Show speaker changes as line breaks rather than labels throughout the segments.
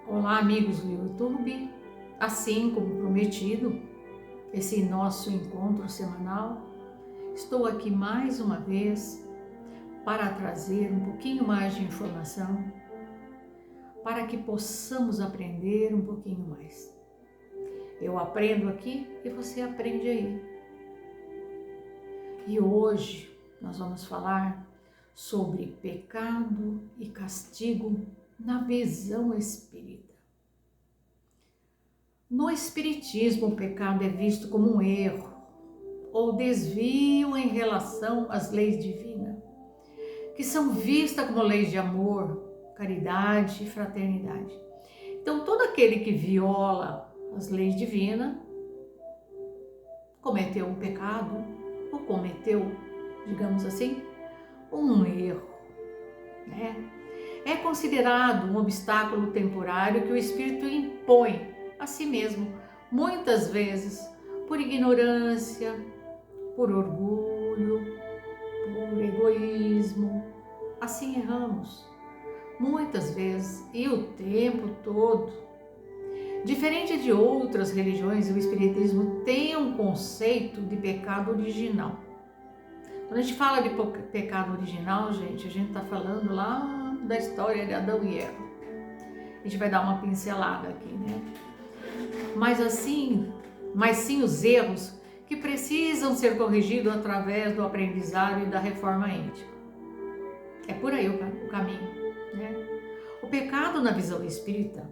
Olá, amigos do YouTube. Assim como prometido, esse nosso encontro semanal, estou aqui mais uma vez para trazer um pouquinho mais de informação, para que possamos aprender um pouquinho mais. Eu aprendo aqui e você aprende aí. E hoje nós vamos falar sobre pecado e castigo na visão espírita. No Espiritismo, o pecado é visto como um erro ou desvio em relação às leis divinas, que são vistas como leis de amor, caridade e fraternidade. Então, todo aquele que viola as leis divinas cometeu um pecado ou cometeu, digamos assim, um erro, né? É considerado um obstáculo temporário que o espírito impõe a si mesmo, muitas vezes por ignorância, por orgulho, por egoísmo. Assim erramos, muitas vezes e o tempo todo. Diferente de outras religiões, o Espiritismo tem um conceito de pecado original. Quando a gente fala de pecado original, gente, a gente está falando lá da história de Adão e Eva. A gente vai dar uma pincelada aqui, né? Mas sim os erros que precisam ser corrigidos através do aprendizado e da reforma íntima. É por aí o caminho, né? O pecado na visão espírita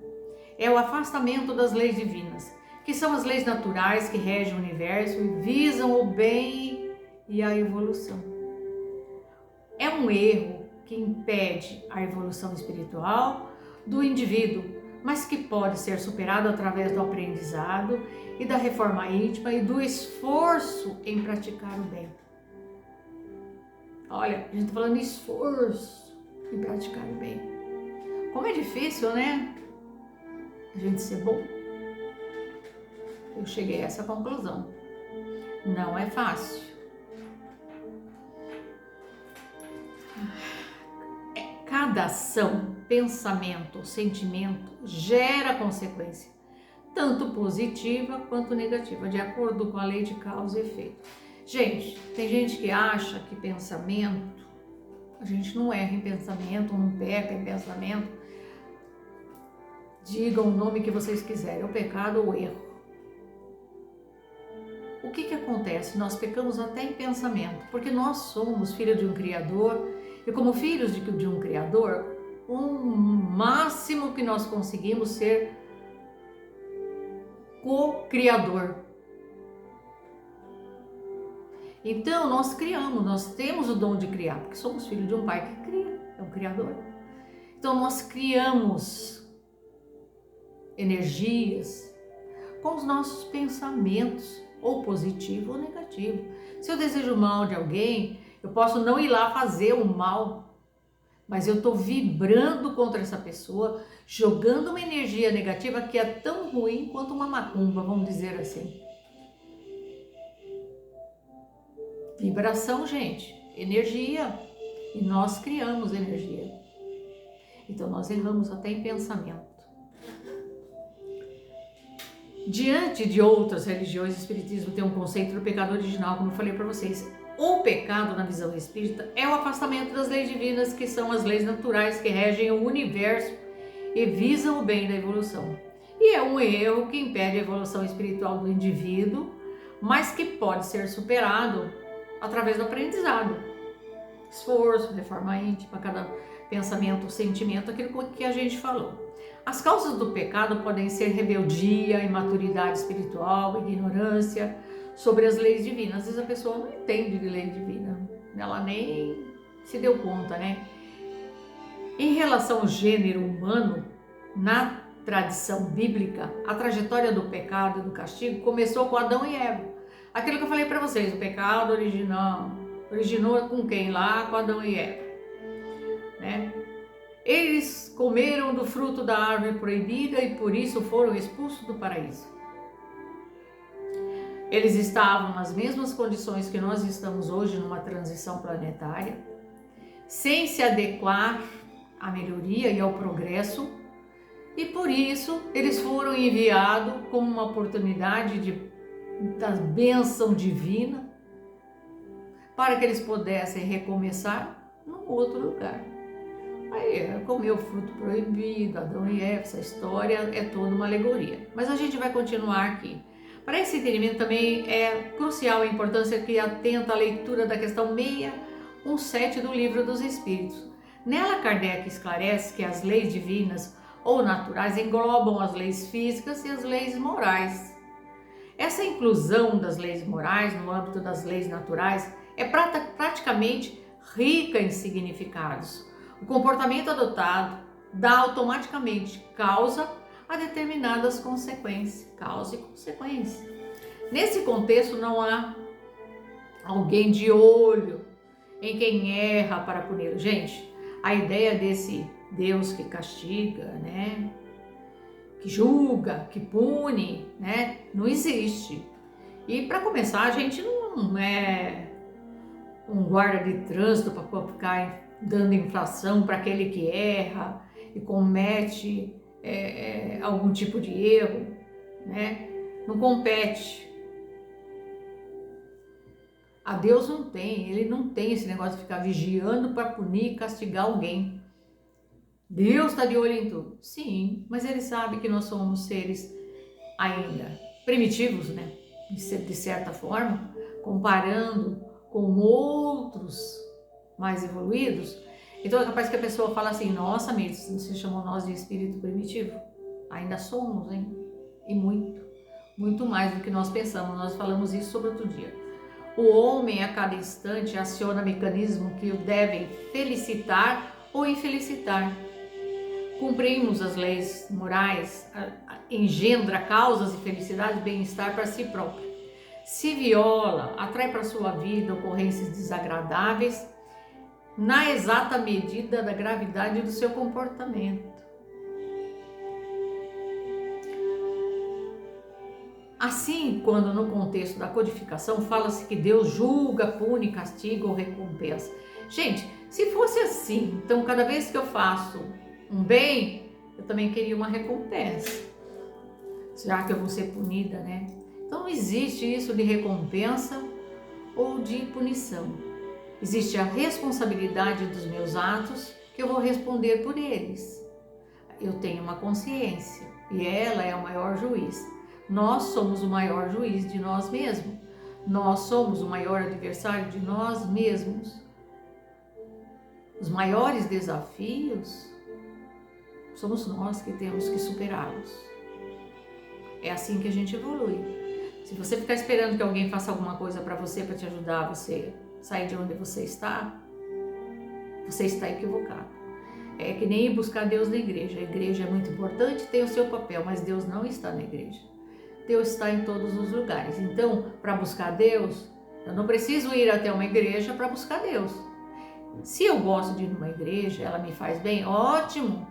é o afastamento das leis divinas, que são as leis naturais que regem o universo e visam o bem e a evolução. É um erro que impede a evolução espiritual do indivíduo, mas que pode ser superado através do aprendizado e da reforma íntima e do esforço em praticar o bem. Olha, a gente está falando de esforço em praticar o bem. Como é difícil, né? A gente ser bom. Eu cheguei a essa conclusão. Não é fácil. Cada ação, pensamento, sentimento gera consequência, tanto positiva quanto negativa, de acordo com a lei de causa e efeito. Gente, tem gente que acha que pensamento, a gente não erra em pensamento, não peca em pensamento. Digam o nome que vocês quiserem, o pecado ou o erro. O que acontece? Nós pecamos até em pensamento, porque nós somos filhos de um Criador, e como filhos de um Criador, o máximo que nós conseguimos ser co-criador. Então nós criamos, nós temos o dom de criar, porque somos filhos de um pai que cria, é um Criador. Então nós criamos energias com os nossos pensamentos, ou positivo ou negativo. Se eu desejo mal de alguém, eu posso não ir lá fazer o mal, mas eu estou vibrando contra essa pessoa, jogando uma energia negativa que é tão ruim quanto uma macumba, vamos dizer assim. Vibração, gente, energia, e nós criamos energia. Então nós erramos até em pensamento. Diante de outras religiões, o Espiritismo tem um conceito do pecado original, como eu falei para vocês. O pecado na visão espírita é o afastamento das leis divinas, que são as leis naturais que regem o universo e visam o bem da evolução. E é um erro que impede a evolução espiritual do indivíduo, mas que pode ser superado através do aprendizado, esforço, reforma íntima, cada pensamento, sentimento, aquilo que a gente falou. As causas do pecado podem ser rebeldia, imaturidade espiritual, ignorância sobre as leis divinas. Às vezes a pessoa não entende de lei divina, ela nem se deu conta, né? Em relação ao gênero humano, na tradição bíblica, a trajetória do pecado e do castigo começou com Adão e Eva. Aquilo que eu falei para vocês, o pecado originou com quem lá? Com Adão e Eva, né? Eles comeram do fruto da árvore proibida e por isso foram expulsos do paraíso. Eles estavam nas mesmas condições que nós estamos hoje numa transição planetária, sem se adequar à melhoria e ao progresso, E por isso eles foram enviados como uma oportunidade da bênção divina para que eles pudessem recomeçar num outro lugar. Aí comeu o fruto proibido, Adão e Eva, essa história é toda uma alegoria. Mas a gente vai continuar aqui. Para esse entendimento também é crucial a importância que atenta a leitura da questão 617 do Livro dos Espíritos. Nela, Kardec esclarece que as leis divinas ou naturais englobam as leis físicas e as leis morais. Essa inclusão das leis morais no âmbito das leis naturais é praticamente rica em significados. O comportamento adotado dá automaticamente causa a determinadas consequências, causa e consequência. Nesse contexto não há alguém de olho em quem erra para puni-lo. Gente, a ideia desse Deus que castiga, né, que julga, que pune, né, não existe. E para começar, a gente não é um guarda de trânsito para ficar dando infração para aquele que erra e comete algum tipo de erro, né? Não compete. A Deus ele não tem esse negócio de ficar vigiando para punir e castigar alguém. Deus está de olho em tudo. Sim, mas ele sabe que nós somos seres ainda primitivos, né? De certa forma, comparando com outros mais evoluídos. Então é capaz que a pessoa fala assim: nossa, Mirth, você chamou nós de espírito primitivo? Ainda somos, hein? E muito mais do que nós pensamos. Nós falamos isso sobre outro dia. O homem a cada instante aciona mecanismos que o devem felicitar ou infelicitar. Cumprimos as leis morais, engendra causas de felicidade e bem-estar para si próprio. Se viola, atrai para sua vida ocorrências desagradáveis na exata medida da gravidade do seu comportamento. Assim, quando no contexto da codificação fala-se que Deus julga, pune, castiga ou recompensa. Gente, se fosse assim, então cada vez que eu faço um bem, eu também queria uma recompensa, já que eu vou ser punida, né? Então não existe isso de recompensa ou de punição. Existe a responsabilidade dos meus atos, que eu vou responder por eles. Eu tenho uma consciência e ela é o maior juiz. Nós somos o maior juiz de nós mesmos. Nós somos o maior adversário de nós mesmos. Os maiores desafios somos nós que temos que superá-los. É assim que a gente evolui. Se você ficar esperando que alguém faça alguma coisa para você, para te ajudar a você sair de onde você está equivocado. É que nem ir buscar Deus na igreja. A igreja é muito importante, tem o seu papel, mas Deus não está na igreja. Deus está em todos os lugares. Então, para buscar Deus, eu não preciso ir até uma igreja para buscar Deus. Se eu gosto de ir numa igreja, ela me faz bem, ótimo.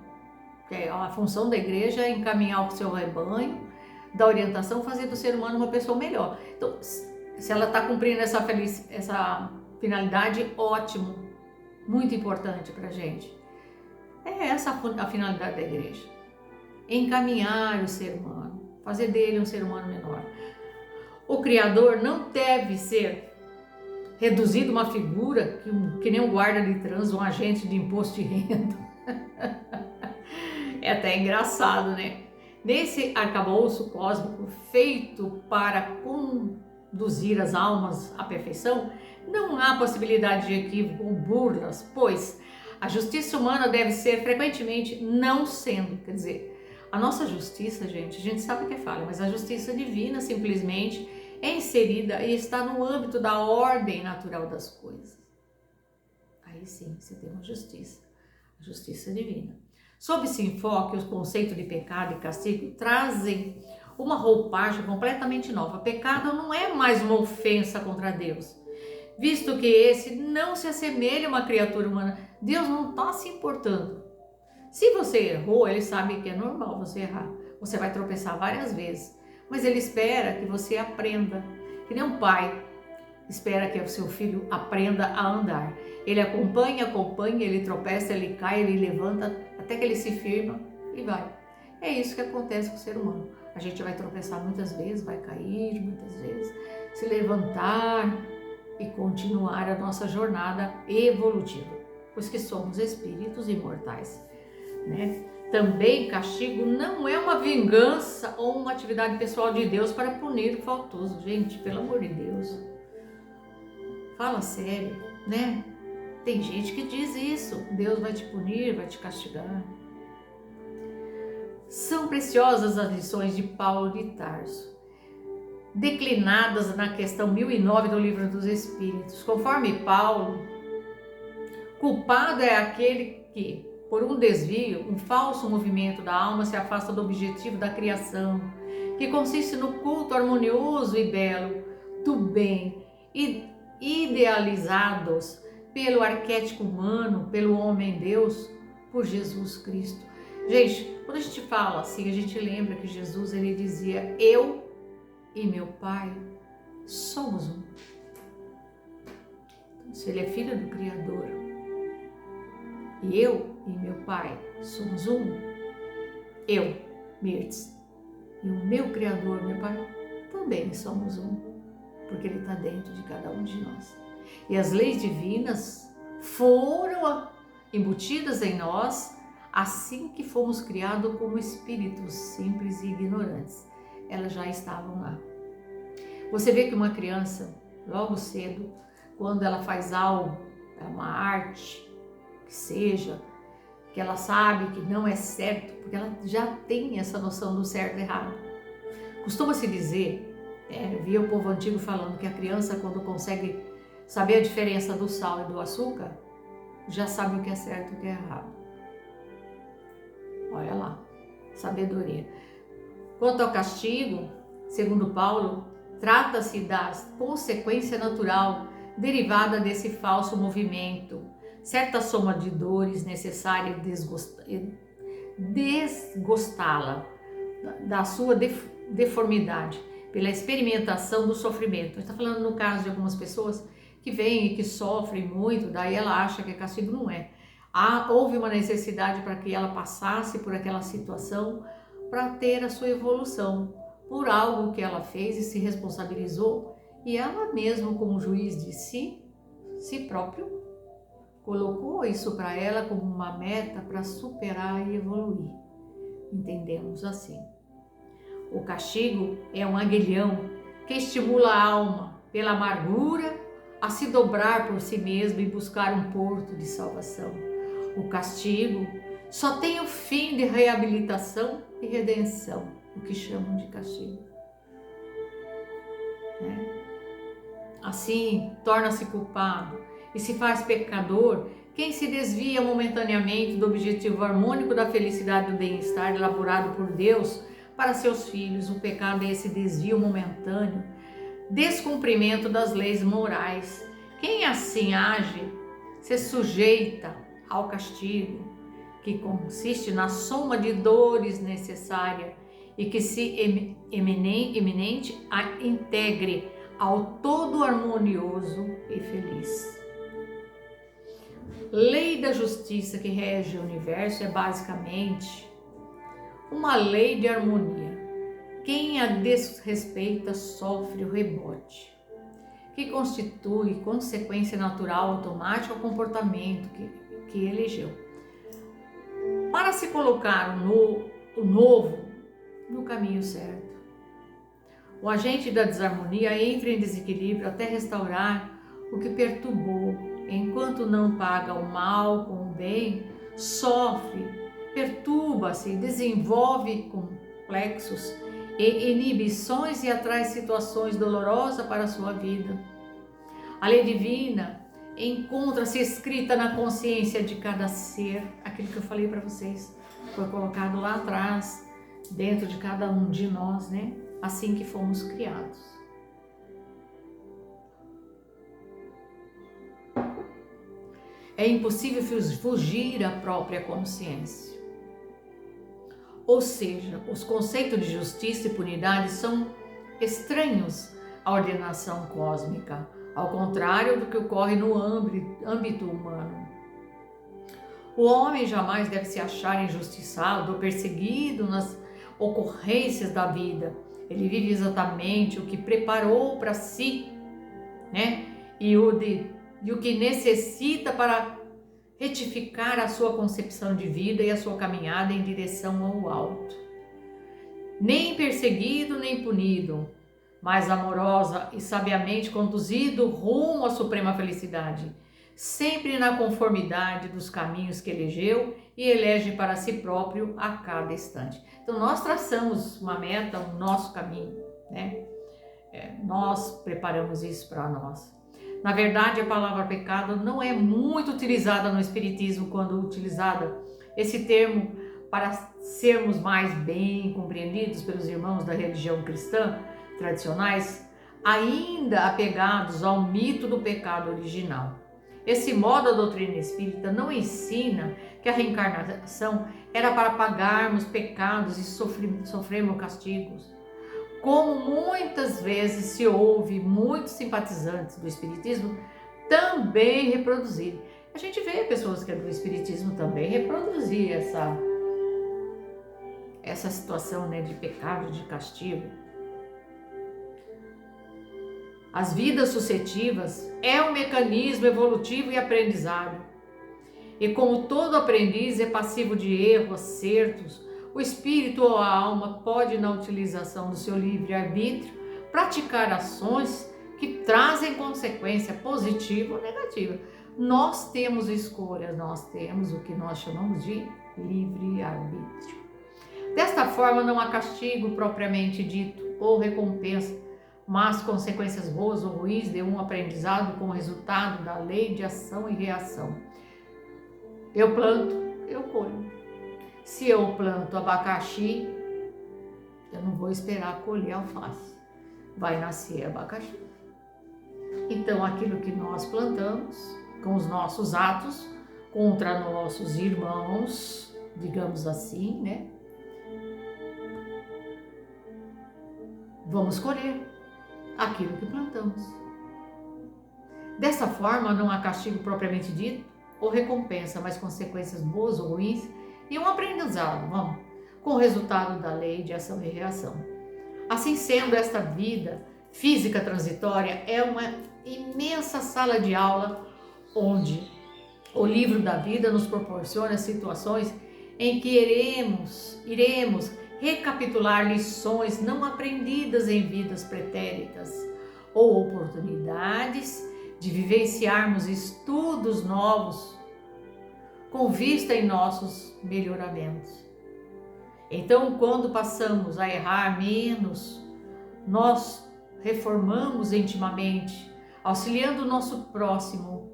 Porque a função da igreja é encaminhar o seu rebanho, dar orientação, fazer do ser humano uma pessoa melhor. Então, se ela está cumprindo essa finalidade, ótimo, muito importante para a gente. É essa a finalidade da igreja. Encaminhar o ser humano, fazer dele um ser humano menor. O Criador não deve ser reduzido a uma figura que nem um guarda de trânsito, um agente de imposto de renda. É até engraçado, né? Nesse arcabouço cósmico feito para conduzir as almas à perfeição, não há possibilidade de equívoco ou burlas, pois a justiça humana deve ser frequentemente não sendo, quer dizer, a nossa justiça, gente, a gente sabe que é falha, mas a justiça divina simplesmente é inserida e está no âmbito da ordem natural das coisas. Aí sim, você tem uma justiça, a justiça divina. Sob esse enfoque, os conceitos de pecado e castigo trazem uma roupagem completamente nova. Pecado não é mais uma ofensa contra Deus, visto que esse não se assemelha a uma criatura humana. Deus não está se importando. Se você errou, ele sabe que é normal você errar. Você vai tropeçar várias vezes, mas ele espera que você aprenda. Que nem um pai espera que o seu filho aprenda a andar. Ele acompanha, ele tropeça, ele cai, ele levanta, até que ele se firma e vai. É isso que acontece com o ser humano. A gente vai tropeçar muitas vezes, vai cair muitas vezes, se levantar e continuar a nossa jornada evolutiva, pois que somos espíritos imortais, né? Também castigo não é uma vingança ou uma atividade pessoal de Deus para punir o faltoso. Gente, pelo amor de Deus, fala sério, né? Tem gente que diz isso, Deus vai te punir, vai te castigar. São preciosas as lições de Paulo de Tarso, declinadas na questão 1009 do Livro dos Espíritos. Conforme Paulo, culpado é aquele que, por um desvio, um falso movimento da alma, se afasta do objetivo da criação, que consiste no culto harmonioso e belo do bem, idealizados pelo arquétipo humano, pelo homem-deus, por Jesus Cristo. Gente, quando a gente fala assim, a gente lembra que Jesus, ele dizia: eu e meu Pai somos um. Então, se ele é filho do Criador, e eu e meu Pai somos um, eu, Mirtz, e o meu Criador, meu Pai, também somos um, porque ele está dentro de cada um de nós. E as leis divinas foram embutidas em nós assim que fomos criados como espíritos simples e ignorantes. Elas já estavam lá. Você vê que uma criança, logo cedo, quando ela faz algo, uma arte, que seja, que ela sabe que não é certo, porque ela já tem essa noção do certo e errado. Costuma-se dizer, eu via o povo antigo falando que a criança, quando consegue saber a diferença do sal e do açúcar, já sabe o que é certo e o que é errado. Olha lá, sabedoria. Quanto ao castigo, segundo Paulo, trata-se da consequência natural derivada desse falso movimento, certa soma de dores necessária desgostá-la da sua deformidade pela experimentação do sofrimento. Está falando no caso de algumas pessoas que vêm e que sofrem muito, daí ela acha que castigo. Não é. Houve uma necessidade para que ela passasse por aquela situação para ter a sua evolução, por algo que ela fez e se responsabilizou, e ela mesma, como juiz de si próprio, colocou isso para ela como uma meta para superar e evoluir. Entendemos assim. O castigo é um aguilhão que estimula a alma pela amargura a se dobrar por si mesma e buscar um porto de salvação. O castigo só tem o fim de reabilitação e redenção, o que chamam de castigo. Assim, torna-se culpado e se faz pecador quem se desvia momentaneamente do objetivo harmônico da felicidade e do bem-estar elaborado por Deus para seus filhos. O pecado é esse desvio momentâneo, descumprimento das leis morais. Quem assim age se sujeita ao castigo, que consiste na soma de dores necessária e que se eminente a integre ao todo harmonioso e feliz. Lei da justiça que rege o universo é basicamente uma lei de harmonia. Quem a desrespeita sofre o rebote, que constitui consequência natural automática ao comportamento que elegeu. Para se colocar o novo no caminho certo, o agente da desarmonia entra em desequilíbrio até restaurar o que perturbou. Enquanto não paga o mal com o bem, sofre, perturba-se, desenvolve complexos e inibições e atrai situações dolorosas para a sua vida. A lei divina encontra-se escrita na consciência de cada ser, aquilo que eu falei para vocês, foi colocado lá atrás, dentro de cada um de nós, né? Assim que fomos criados. É impossível fugir à própria consciência. Ou seja, os conceitos de justiça e punidade são estranhos à ordenação cósmica, ao contrário do que ocorre no âmbito humano. O homem jamais deve se achar injustiçado ou perseguido nas ocorrências da vida. Ele vive exatamente o que preparou para si, né? E o que necessita para retificar a sua concepção de vida e a sua caminhada em direção ao alto. Nem perseguido, nem punido, mas amorosa e sabiamente conduzido rumo à suprema felicidade, sempre na conformidade dos caminhos que elegeu e elege para si próprio a cada instante. Então nós traçamos uma meta, o nosso caminho, né? Nós preparamos isso para nós. Na verdade, a palavra pecado não é muito utilizada no Espiritismo quando utilizada esse termo para sermos mais bem compreendidos pelos irmãos da religião cristã tradicionais, ainda apegados ao mito do pecado original. Esse modo, a doutrina espírita não ensina que a reencarnação era para pagarmos pecados e sofrermos castigos, como muitas vezes se ouve muitos simpatizantes do espiritismo também reproduzir. A gente vê pessoas que é do espiritismo também reproduzir essa situação, né, de pecado, de castigo. As vidas sucessivas é um mecanismo evolutivo e aprendizado. E como todo aprendiz é passivo de erros, acertos, o espírito ou a alma pode, na utilização do seu livre-arbítrio, praticar ações que trazem consequência positiva ou negativa. Nós temos escolhas, nós temos o que nós chamamos de livre-arbítrio. Desta forma, não há castigo propriamente dito ou recompensa, mas consequências boas ou ruins de um aprendizado como resultado da lei de ação e reação. Eu planto, eu colho. Se eu planto abacaxi, eu não vou esperar colher alface. Vai nascer abacaxi. Então, aquilo que nós plantamos, com os nossos atos, contra nossos irmãos, digamos assim, né? Vamos colher aquilo que plantamos. Dessa forma, não há castigo propriamente dito ou recompensa, mas consequências boas ou ruins e um aprendizado, com o resultado da lei de ação e reação. Assim sendo, esta vida física transitória é uma imensa sala de aula onde o livro da vida nos proporciona situações em que iremos recapitular lições não aprendidas em vidas pretéritas ou oportunidades de vivenciarmos estudos novos com vista em nossos melhoramentos. Então, quando passamos a errar menos, nós reformamos intimamente, auxiliando o nosso próximo,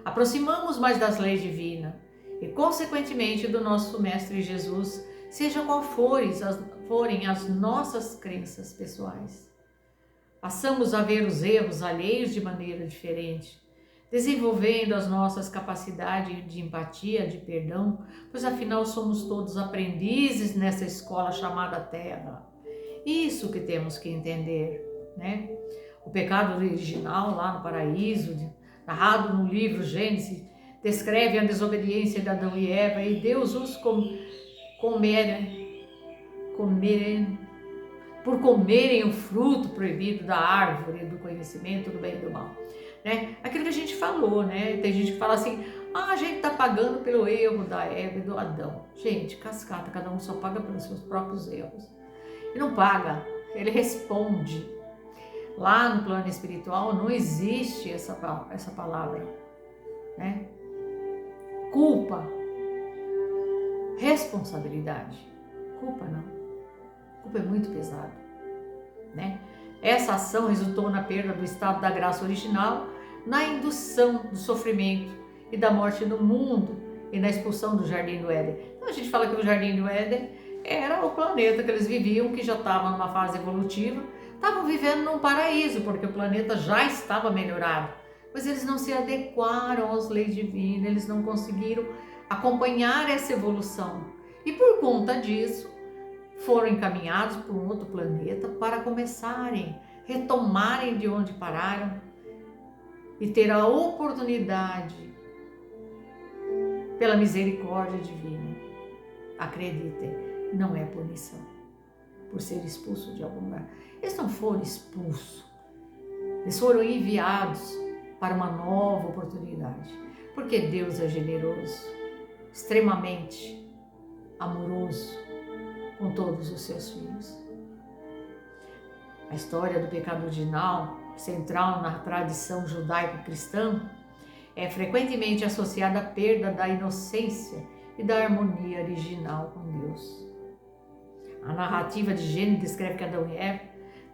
aproximamos mais das leis divinas e, consequentemente, do nosso Mestre Jesus, seja qual forem as nossas crenças pessoais. Passamos a ver os erros alheios de maneira diferente, desenvolvendo as nossas capacidades de empatia, de perdão, pois afinal somos todos aprendizes nessa escola chamada Terra. Isso que temos que entender, né? O pecado original lá no paraíso, narrado no livro Gênesis, descreve a desobediência de Adão e Eva e Deus os por comerem o fruto proibido da árvore do conhecimento do bem e do mal. Né? Aquilo que a gente falou, né? Tem gente que fala assim, a gente tá pagando pelo erro da Eva e do Adão. Gente, cascata, cada um só paga pelos seus próprios erros. E não paga, ele responde. Lá no plano espiritual não existe essa palavra, né? Culpa, responsabilidade. Culpa não. Culpa é muito pesado, né? Essa ação resultou na perda do estado da graça original, na indução do sofrimento e da morte no mundo e na expulsão do Jardim do Éden. Então a gente fala que o Jardim do Éden era o planeta que eles viviam, que já estava numa fase evolutiva, estavam vivendo num paraíso, porque o planeta já estava melhorado, mas eles não se adequaram às leis divinas, eles não conseguiram acompanhar essa evolução. E por conta disso, foram encaminhados para um outro planeta para retomarem de onde pararam e ter a oportunidade pela misericórdia divina. Acreditem, não é punição por ser expulso de algum lugar. Eles não foram expulsos, eles foram enviados para uma nova oportunidade, porque Deus é generoso, extremamente amoroso com todos os seus filhos. A história do pecado original, central na tradição judaico-cristã, é frequentemente associada à perda da inocência e da harmonia original com Deus. A narrativa de Gênesis descreve que Adão e Eva,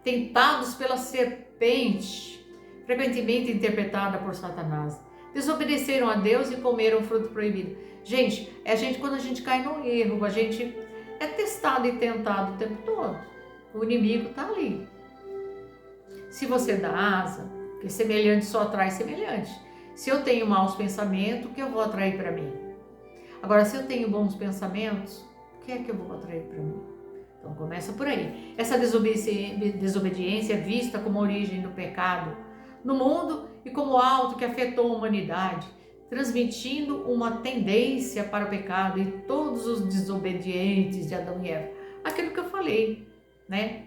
tentados pela serpente, frequentemente interpretada por Satanás, desobedeceram a Deus e comeram o fruto proibido. Gente, quando a gente cai no erro, a gente é testado e tentado o tempo todo. O inimigo está ali. Se você dá asa, porque semelhante só atrai semelhante. Se eu tenho maus pensamentos, o que eu vou atrair para mim? Agora, se eu tenho bons pensamentos, o que é que eu vou atrair para mim? Então começa por aí. Essa desobediência é vista como a origem do pecado no mundo e como algo que afetou a humanidade, transmitindo uma tendência para o pecado em todos os desobedientes de Adão e Eva. Aquilo que eu falei, né?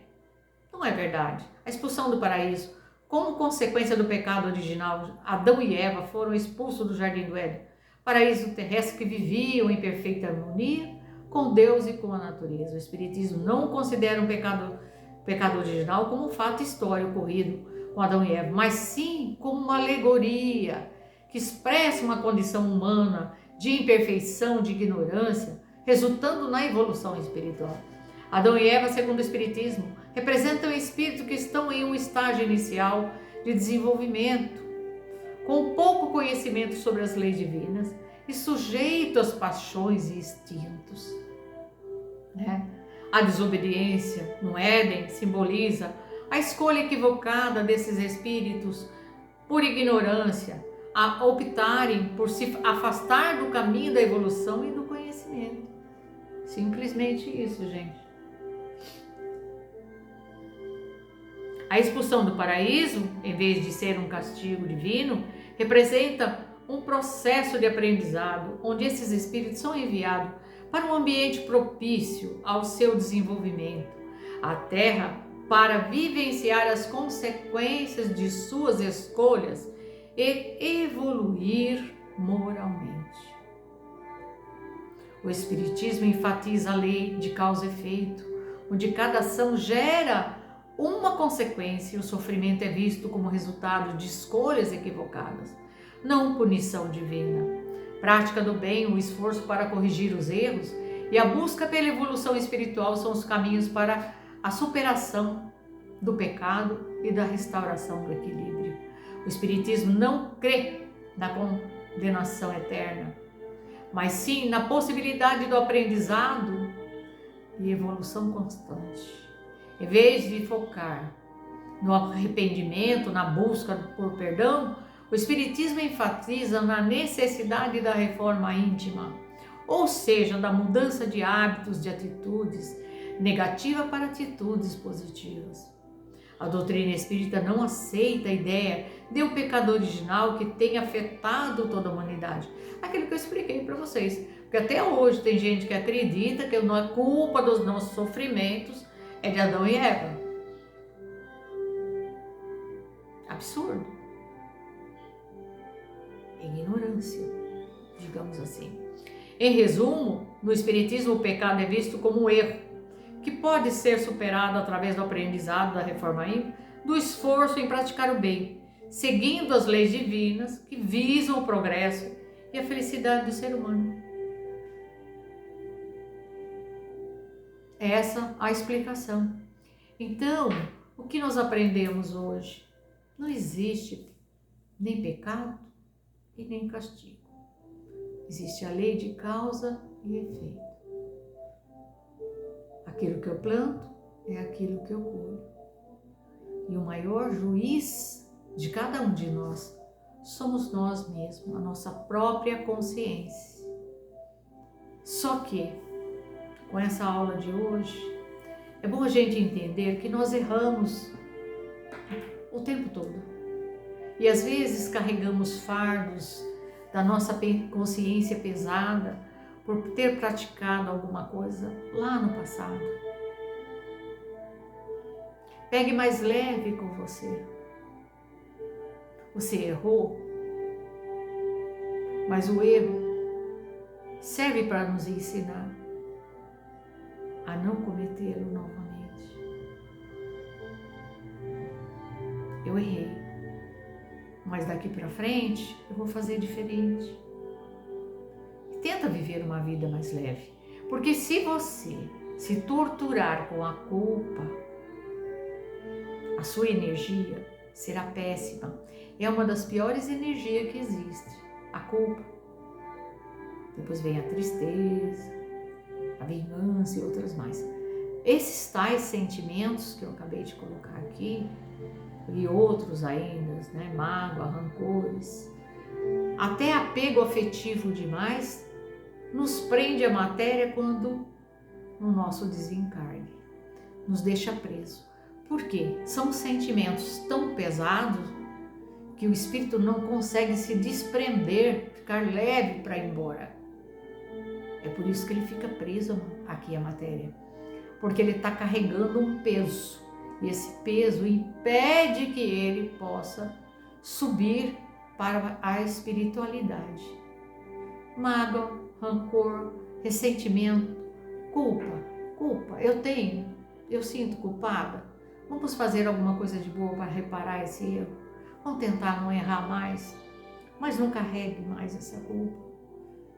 Não é verdade. A expulsão do paraíso, como consequência do pecado original, Adão e Eva foram expulsos do Jardim do Éden, paraíso terrestre que viviam em perfeita harmonia com Deus e com a natureza. O Espiritismo não considera um pecado original como um fato histórico ocorrido com Adão e Eva, mas sim como uma alegoria que expressa uma condição humana de imperfeição, de ignorância, resultando na evolução espiritual. Adão e Eva, segundo o Espiritismo, representam espíritos que estão em um estágio inicial de desenvolvimento, com pouco conhecimento sobre as leis divinas e sujeitos às paixões e instintos. A desobediência no Éden simboliza a escolha equivocada desses espíritos por ignorância, a optarem por se afastar do caminho da evolução e do conhecimento. Simplesmente isso, gente. A expulsão do paraíso, em vez de ser um castigo divino, representa um processo de aprendizado, onde esses espíritos são enviados para um ambiente propício ao seu desenvolvimento, a Terra, para vivenciar as consequências de suas escolhas e evoluir moralmente. O Espiritismo enfatiza a lei de causa e efeito, onde cada ação gera uma consequência e o sofrimento é visto como resultado de escolhas equivocadas, não punição divina. Prática do bem, o esforço para corrigir os erros e a busca pela evolução espiritual são os caminhos para a superação do pecado e da restauração do equilíbrio. O Espiritismo não crê na condenação eterna, mas sim na possibilidade do aprendizado e evolução constante. Em vez de focar no arrependimento, na busca por perdão, o Espiritismo enfatiza na necessidade da reforma íntima, ou seja, da mudança de hábitos, de atitudes negativas para atitudes positivas. A doutrina espírita não aceita a ideia de um pecado original que tenha afetado toda a humanidade. Aquilo que eu expliquei para vocês. Porque até hoje tem gente que acredita que a culpa dos nossos sofrimentos é de Adão e Eva. Absurdo. Ignorância, digamos assim. Em resumo, no Espiritismo o pecado é visto como um erro, que pode ser superado através do aprendizado da reforma íntima, do esforço em praticar o bem, seguindo as leis divinas que visam o progresso e a felicidade do ser humano. Essa a explicação. Então, o que nós aprendemos hoje? Não existe nem pecado e nem castigo. Existe a lei de causa e efeito. Aquilo que eu planto é aquilo que eu colho. E o maior juiz de cada um de nós somos nós mesmos, a nossa própria consciência. Só que, com essa aula de hoje, é bom a gente entender que nós erramos o tempo todo. E às vezes carregamos fardos da nossa consciência pesada por ter praticado alguma coisa lá no passado. Pegue mais leve com você. Você errou, mas o erro serve para nos ensinar a não cometê-lo novamente. Eu errei, mas daqui para frente eu vou fazer diferente. Tenta viver uma vida mais leve, porque se você se torturar com a culpa, a sua energia será péssima. É uma das piores energias que existe, a culpa. Depois vem a tristeza, a vingança e outras mais. Esses tais sentimentos que eu acabei de colocar aqui, e outros ainda, né? Mágoa, rancores, até apego afetivo demais, nos prende a matéria quando no nosso desencarne, nos deixa preso. Por quê? São sentimentos tão pesados que o espírito não consegue se desprender, ficar leve para ir embora. É por isso que ele fica preso aqui à matéria, porque ele está carregando um peso, e esse peso impede que ele possa subir para a espiritualidade. Mágoa, rancor, ressentimento, culpa, eu sinto culpada. Vamos fazer alguma coisa de boa para reparar esse erro. Vamos tentar não errar mais, mas não carregue mais essa culpa.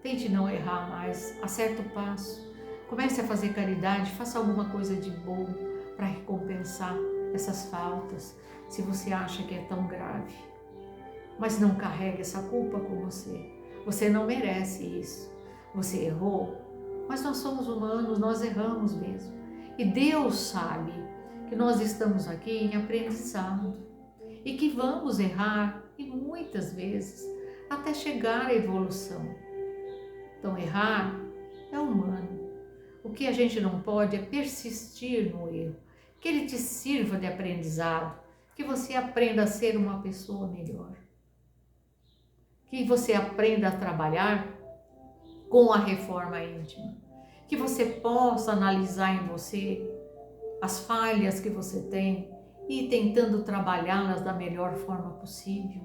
Tente não errar mais, acerte o passo. Comece a fazer caridade, faça alguma coisa de bom para recompensar essas faltas, se você acha que é tão grave. Mas não carregue essa culpa com você. Você não merece isso. Você errou, mas nós somos humanos, nós erramos mesmo. E Deus sabe que nós estamos aqui em aprendizado e que vamos errar, e muitas vezes, até chegar à evolução. Então, errar é humano. O que a gente não pode é persistir no erro, que ele te sirva de aprendizado, que você aprenda a ser uma pessoa melhor, que você aprenda a trabalhar com a reforma íntima, que você possa analisar em você as falhas que você tem e ir tentando trabalhá-las da melhor forma possível,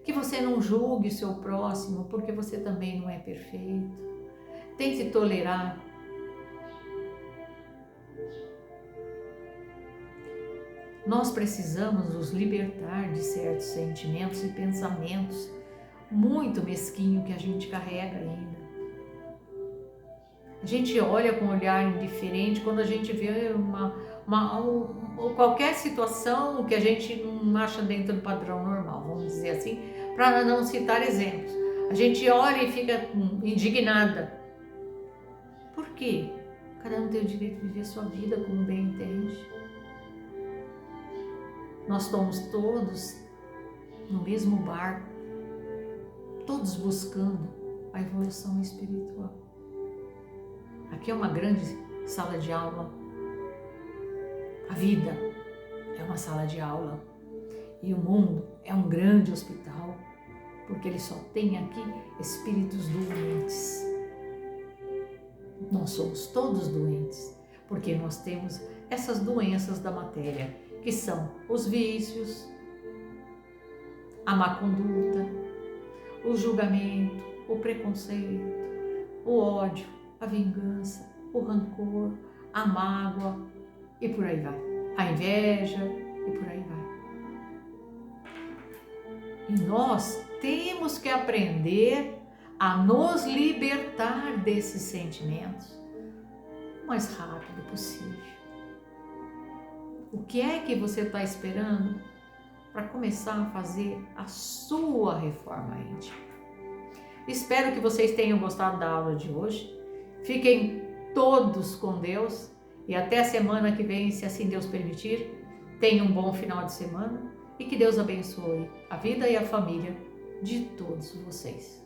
que você não julgue o seu próximo, porque você também não é perfeito. Tente tolerar. Nós precisamos nos libertar de certos sentimentos e pensamentos muito mesquinhos que a gente carrega ainda. A gente olha com um olhar indiferente quando a gente vê qualquer situação que a gente não acha dentro do padrão normal, vamos dizer assim, para não citar exemplos. A gente olha e fica indignada. Por quê? Cada um tem o direito de viver sua vida como bem entende. Nós estamos todos no mesmo barco, todos buscando a evolução espiritual. Aqui é uma grande sala de aula. A vida é uma sala de aula e o mundo é um grande hospital, porque ele só tem aqui espíritos doentes. Nós somos todos doentes, porque nós temos essas doenças da matéria, que são os vícios, a má conduta, o julgamento, o preconceito, o ódio, a vingança, o rancor, a mágoa e por aí vai. A inveja e por aí vai. E nós temos que aprender a nos libertar desses sentimentos o mais rápido possível. O que é que você está esperando para começar a fazer a sua reforma íntima? Espero que vocês tenham gostado da aula de hoje. Fiquem todos com Deus e até a semana que vem, se assim Deus permitir. Tenham um bom final de semana e que Deus abençoe a vida e a família de todos vocês.